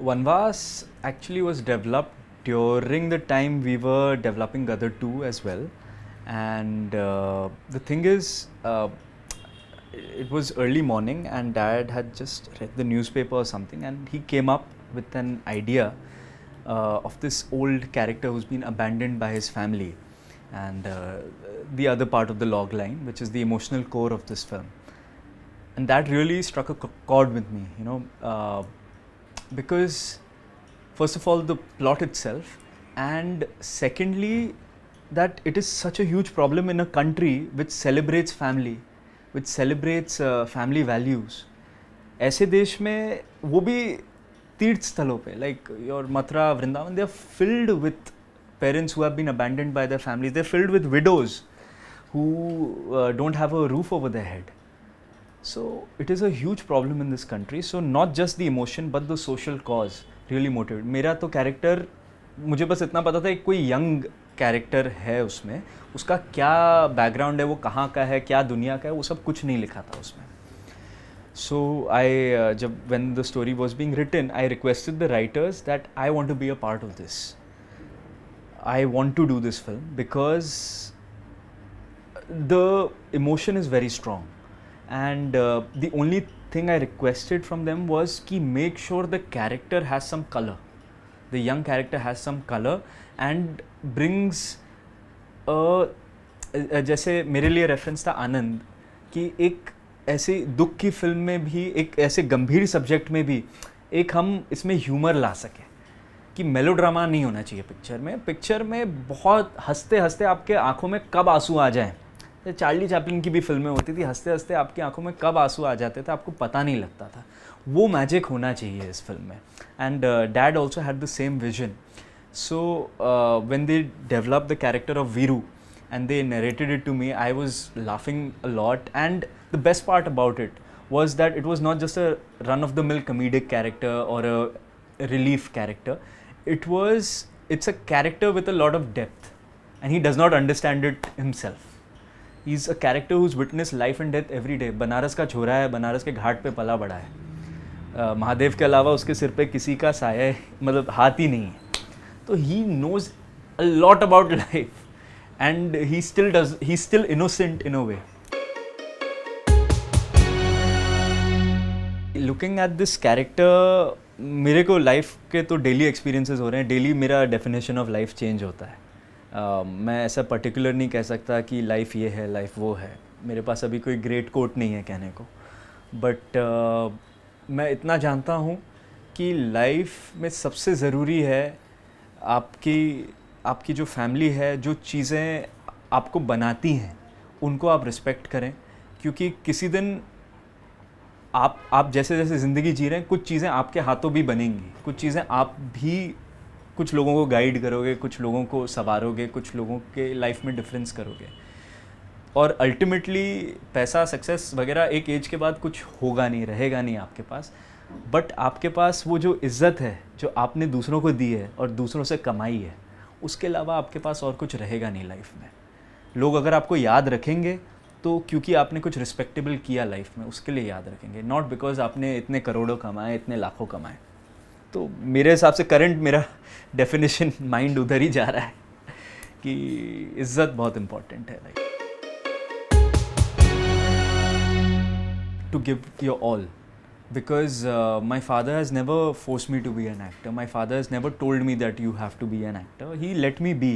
Vanvas actually was developed during the time we were developing Gadar 2 as well. And the thing is, it was early morning and Dad had just read the newspaper or something, and he came up with an idea of this old character who's been abandoned by his family, and the other part of the log line, which is the emotional core of this film. And that really struck a chord with me, because first of all the plot itself, and secondly that it is such a huge problem in a country which celebrates family, which celebrates family values. ऐसे देश में वो भी तीर्थ स्थलों पे, like your Mathura, Vrindavan, they are filled with parents who have been abandoned by their families. They're filled with widows who don't have a roof over their head. So it is a huge problem in this country. So not just the emotion but the social cause really motivated. मेरा तो character, मुझे बस इतना पता था कि कोई young character है उसमें, उसका क्या बैकग्राउंड है, वो कहाँ का है, क्या दुनिया का है, वो सब कुछ नहीं लिखा था उसमें. So जब when the story was being written, I requested the writers that I want to be a part of this. I want to do this film because the emotion is very strong. And the only thing I requested from them was कि make sure the character has some color, the young character has some color and brings जैसे मेरे लिए reference था आनंद, कि एक ऐसे दुख की फिल्म में भी, एक ऐसे गंभीर सब्जेक्ट में भी एक हम इसमें ह्यूमर ला सकें, कि मेलोड्रामा नहीं होना चाहिए पिक्चर में बहुत हंसते हंसते आपके आंखों में कब आंसू आ जाएं. चार्ली चैपलिन की भी फिल्में होती थी, हंसते हंसते आपकी आंखों में कब आंसू आ जाते थे आपको पता नहीं लगता था. वो मैजिक होना चाहिए इस फिल्म में. And dad also had the same vision. So when they develop the character of Veeru and they narrated it to me, I was laughing a lot. And the best part about it was that it was not just a run-of-the-mill comedic character or a relief character. It's a character with a lot of depth, and he does not understand it himself. He's a character who's witnessed life and death every day. Banaras का छोरा है, बनारस के घाट पे पला बड़ा है, महादेव के अलावा उसके सिर पे किसी का साया मतलब हाथ ही नहीं है. तो he knows a lot about life. And he's still innocent in a way. Looking at this character, मेरे को लाइफ के तो डेली एक्सपीरियंसेस हो रहे हैं, डेली मेरा डेफिनेशन ऑफ लाइफ चेंज होता है. मैं ऐसा पर्टिकुलर नहीं कह सकता कि लाइफ ये है, लाइफ वो है. मेरे पास अभी कोई ग्रेट कोट नहीं है कहने को, बट मैं इतना जानता हूँ कि लाइफ में सबसे ज़रूरी है आपकी जो फैमिली है, जो चीज़ें आपको बनाती हैं उनको आप रिस्पेक्ट करें. क्योंकि किसी दिन आप जैसे जैसे ज़िंदगी जी रहे हैं, कुछ चीज़ें आपके हाथों भी बनेंगी, कुछ चीज़ें आप भी कुछ लोगों को गाइड करोगे, कुछ लोगों को संवारोगे, कुछ लोगों के लाइफ में डिफरेंस करोगे. और अल्टीमेटली पैसा, सक्सेस वगैरह एक एज के बाद कुछ होगा नहीं, रहेगा नहीं आपके पास. बट आपके पास वो जो इज़्ज़त है जो आपने दूसरों को दी है और दूसरों से कमाई है, उसके अलावा आपके पास और कुछ रहेगा नहीं लाइफ में. लोग अगर आपको याद रखेंगे तो क्योंकि आपने कुछ रिस्पेक्टेबल किया लाइफ में, उसके लिए याद रखेंगे, नॉट बिकॉज आपने इतने करोड़ों कमाए, इतने लाखों कमाए. तो मेरे हिसाब से करंट मेरा डेफिनेशन माइंड उधर ही जा रहा है कि इज़्ज़त बहुत इम्पॉर्टेंट है. Like to give your all. Because my father has never forced me to be an actor. My father has never told me that you have to be an actor. He let me be.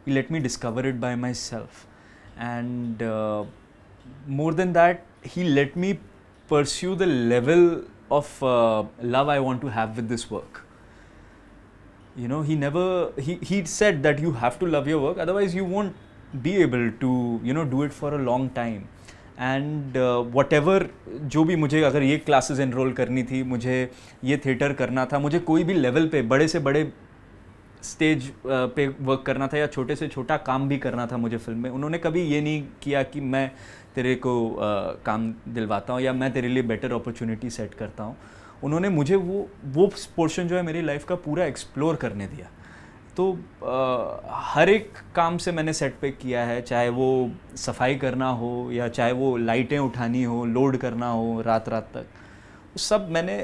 He let me discover it by myself. And more than that, he let me pursue the level of love I want to have with this work. He said that you have to love your work, otherwise you won't be able to, do it for a long time. And whatever जो भी, मुझे अगर ये classes enrol करनी थी, मुझे ये theatre करना था, मुझे कोई भी लेवल पे बड़े से बड़े स्टेज पे वर्क करना था या छोटे से छोटा काम भी करना था मुझे फिल्म में, उन्होंने कभी ये नहीं किया कि मैं तेरे को काम दिलवाता हूँ या मैं तेरे लिए बेटर अपॉर्चुनिटी सेट करता हूँ. उन्होंने मुझे वो पोर्शन जो है मेरी लाइफ का पूरा एक्सप्लोर करने दिया. तो हर एक काम से मैंने सेट पे किया है, चाहे वो सफाई करना हो या चाहे वो लाइटें उठानी हो, लोड करना हो रात रात तक, सब मैंने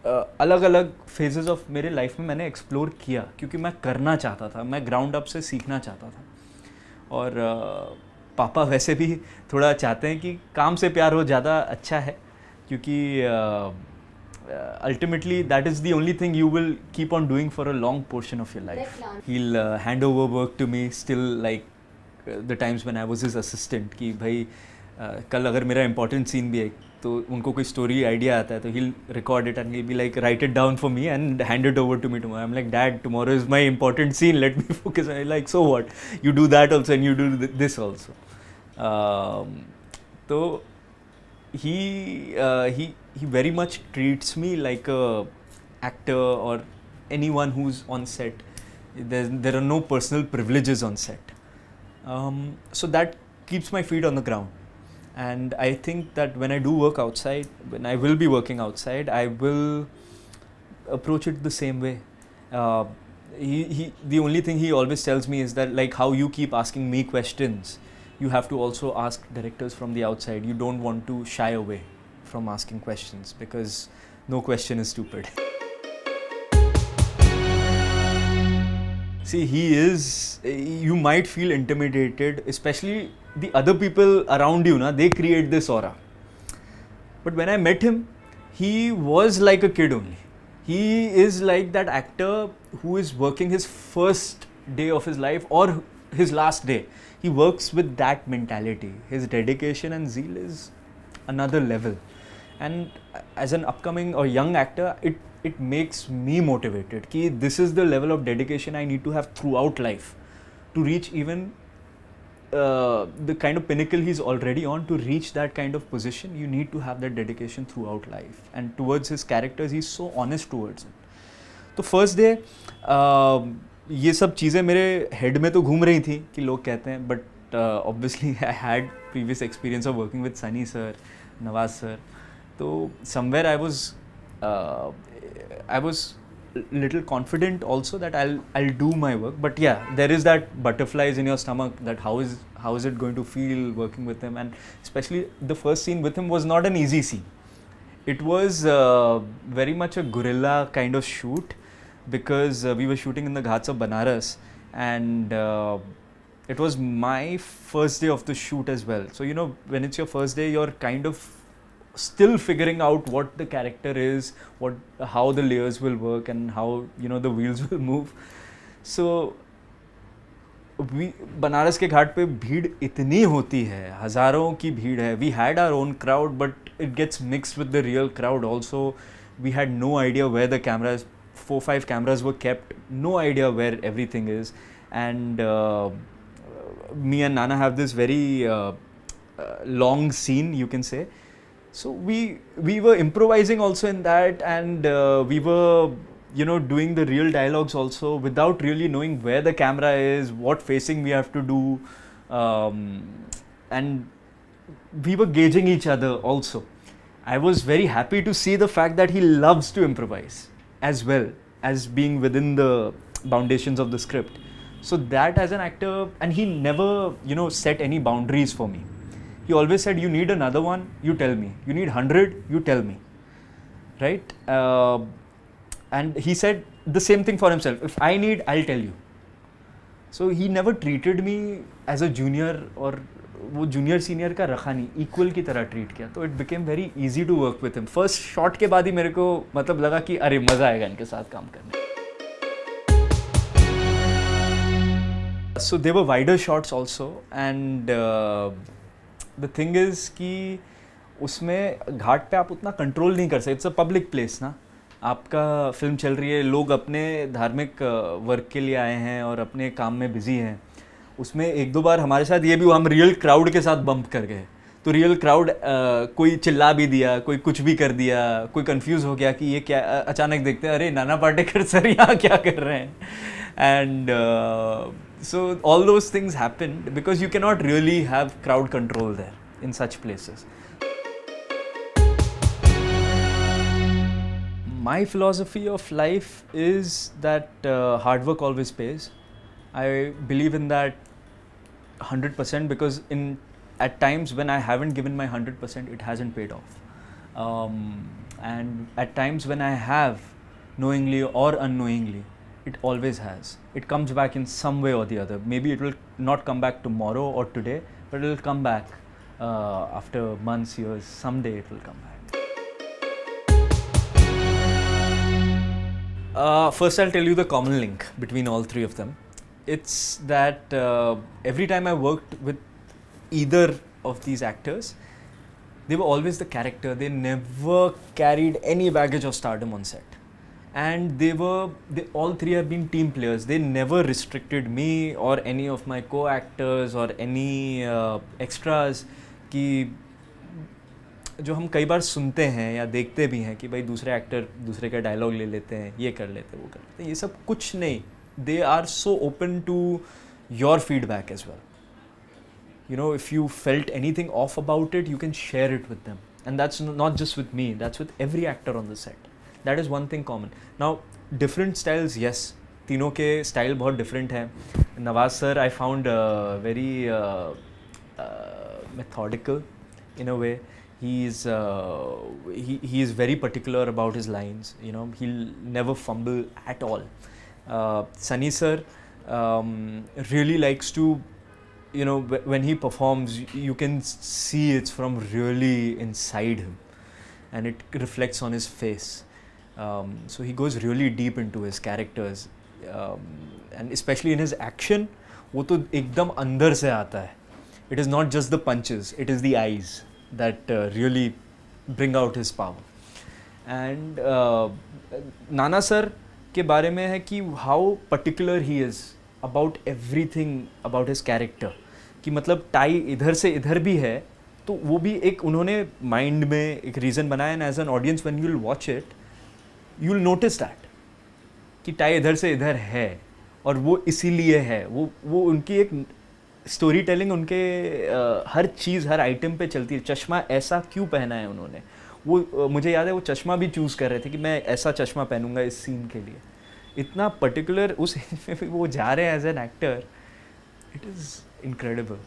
अलग अलग फेजेस ऑफ मेरे लाइफ में मैंने एक्सप्लोर किया, क्योंकि मैं करना चाहता था, मैं ग्राउंड अप से सीखना चाहता था. और पापा वैसे भी थोड़ा चाहते हैं कि काम से प्यार हो ज़्यादा अच्छा है, क्योंकि ultimately that is the only thing you will keep on doing for a long portion of your life. He'll hand over work to me still, like the times when I was his assistant, कि भाई कल अगर मेरा important scene भी है तो उनको कोई story idea आता है तो he'll record it and he'll be like, write it down for me and hand it over to me tomorrow. I'm like, Dad, tomorrow is my important scene, let me focus. And I'm like, so what, you do that also and you do this also. So he very much treats me like a actor or anyone who's on set. There are no personal privileges on set. So that keeps my feet on the ground. And I think that when I do work outside, when I will be working outside, I will approach it the same way. The only thing he always tells me is that, like how you keep asking me questions, you have to also ask directors from the outside. You don't want to shy away from asking questions, because no question is stupid. See, you might feel intimidated, especially the other people around you, they create this aura. But when I met him, he was like a kid only. He is like that actor who is working his first day of his life or his last day. He works with that mentality. His dedication and zeal is another level. And as an upcoming or young actor, it makes me motivated कि this is the level of dedication I need to have throughout life to reach even the kind of pinnacle he's already on. To reach that kind of position, you need to have that dedication throughout life. And towards his characters, he's so honest towards it. तो first day ये सब चीज़ें मेरे head में तो घूम रही थी कि लोग कहते हैं, but obviously I had previous experience of working with Sunny sir, Nawaz sir. तो somewhere I was little confident also that I'll do my work. But yeah, there is that butterflies in your stomach, that how is it going to feel working with him. And especially the first scene with him was not an easy scene. It was very much a guerrilla kind of shoot, because we were shooting in the Ghats of Banaras, and it was my first day of the shoot as well. So when it's your first day, you're kind of still figuring out what the character is, how the layers will work, and how the wheels will move. So Banaras के घाट पे भीड़ इतनी होती है, हज़ारों की भीड़ है. We had our own crowd, but it gets mixed with the real crowd also. We had no idea where the cameras, 4-5 cameras were kept, no idea where everything is. And me and Nana have this very long scene, you can say. So we were improvising also in that, and we were doing the real dialogues also without really knowing where the camera is, what facing we have to do, and we were gauging each other also. I was very happy to see the fact that he loves to improvise as well as being within the foundations of the script. So that as an actor, and he never set any boundaries for me. He always said, you need another one, you tell me. You need 100, you tell me. Right? And he said the same thing for himself. If I need, I'll tell you. So he never treated me as a junior, or वो junior senior का रखा नहीं, equal की तरह treat किया. तो it became very easy to work with him. First shot के बाद ही मेरे को मतलब लगा कि अरे मज़ा आएगा इनके साथ काम करने. So there were wider shots also, and the thing is कि उसमें घाट पे आप उतना कंट्रोल नहीं कर सकते. इट्स अ पब्लिक प्लेस ना, आपका फिल्म चल रही है, लोग अपने धार्मिक वर्क के लिए आए हैं और अपने काम में बिजी हैं. उसमें एक दो बार हमारे साथ ये भी हुआ, हम रियल क्राउड के साथ बम्प कर गए. तो रियल क्राउड कोई चिल्ला भी दिया, कोई कुछ भी कर दिया, कोई कंफ्यूज हो गया कि ये क्या. अचानक देखते हैं अरे नाना पाटेकर सर यहाँ क्या कर रहे हैं. And so all those things happened because you cannot really have crowd control there in such places. My philosophy of life is that hard work always pays. I believe in that 100%, because at times when I haven't given my 100%, it hasn't paid off. And at times when I have, knowingly or unknowingly, it always has. It comes back in some way or the other. Maybe it will not come back tomorrow or today, but it will come back after months, years. Someday it will come back. First, I'll tell you the common link between all three of them. It's that every time I worked with either of these actors, they were always the character. They never carried any baggage of stardom on set. And all three have been team players. They never restricted me or any of my co-actors or any extras कि जो हम कई बार सुनते हैं या देखते भी हैं कि भाई दूसरे एक्टर दूसरे का डायलॉग ले लेते हैं, ये कर लेते हैं, वो कर लेते हैं, ये सब कुछ नहीं. They are so open to your feedback as well. You know, if you felt anything off about it, you can share it with them. And that's not just with me, that's with every actor on the set. That is one thing common. Now, different styles, yes. तीनों के style बहुत different हैं. Nawaz sir, I found very methodical in a way. He is very particular about his lines. You know, he'll never fumble at all. Sunny sir really likes to, you know, when he performs, you can see it's from really inside him, and it reflects on his face. So he goes really deep into his characters, and especially in his action, वो तो एकदम अंदर से आता है. It is not just the punches, it is the eyes that really bring out his power. And Nana sir के बारे में है कि how particular he is about everything about his character. कि मतलब टाई इधर से इधर भी है, तो वो भी एक उन्होंने माइंड में एक रीज़न बनाया. And as an audience when you will watch it, you will notice that कि टाई इधर से इधर है, और वो इसीलिए है. वो उनकी एक स्टोरी टेलिंग, उनके हर चीज़ हर आइटम पे चलती है. चश्मा ऐसा क्यों पहना है उन्होंने, वो मुझे याद है वो चश्मा भी चूज़ कर रहे थे कि मैं ऐसा चश्मा पहनूंगा इस सीन के लिए. इतना पर्टिकुलर उस एज में वो जा रहे हैं as an actor. It is incredible.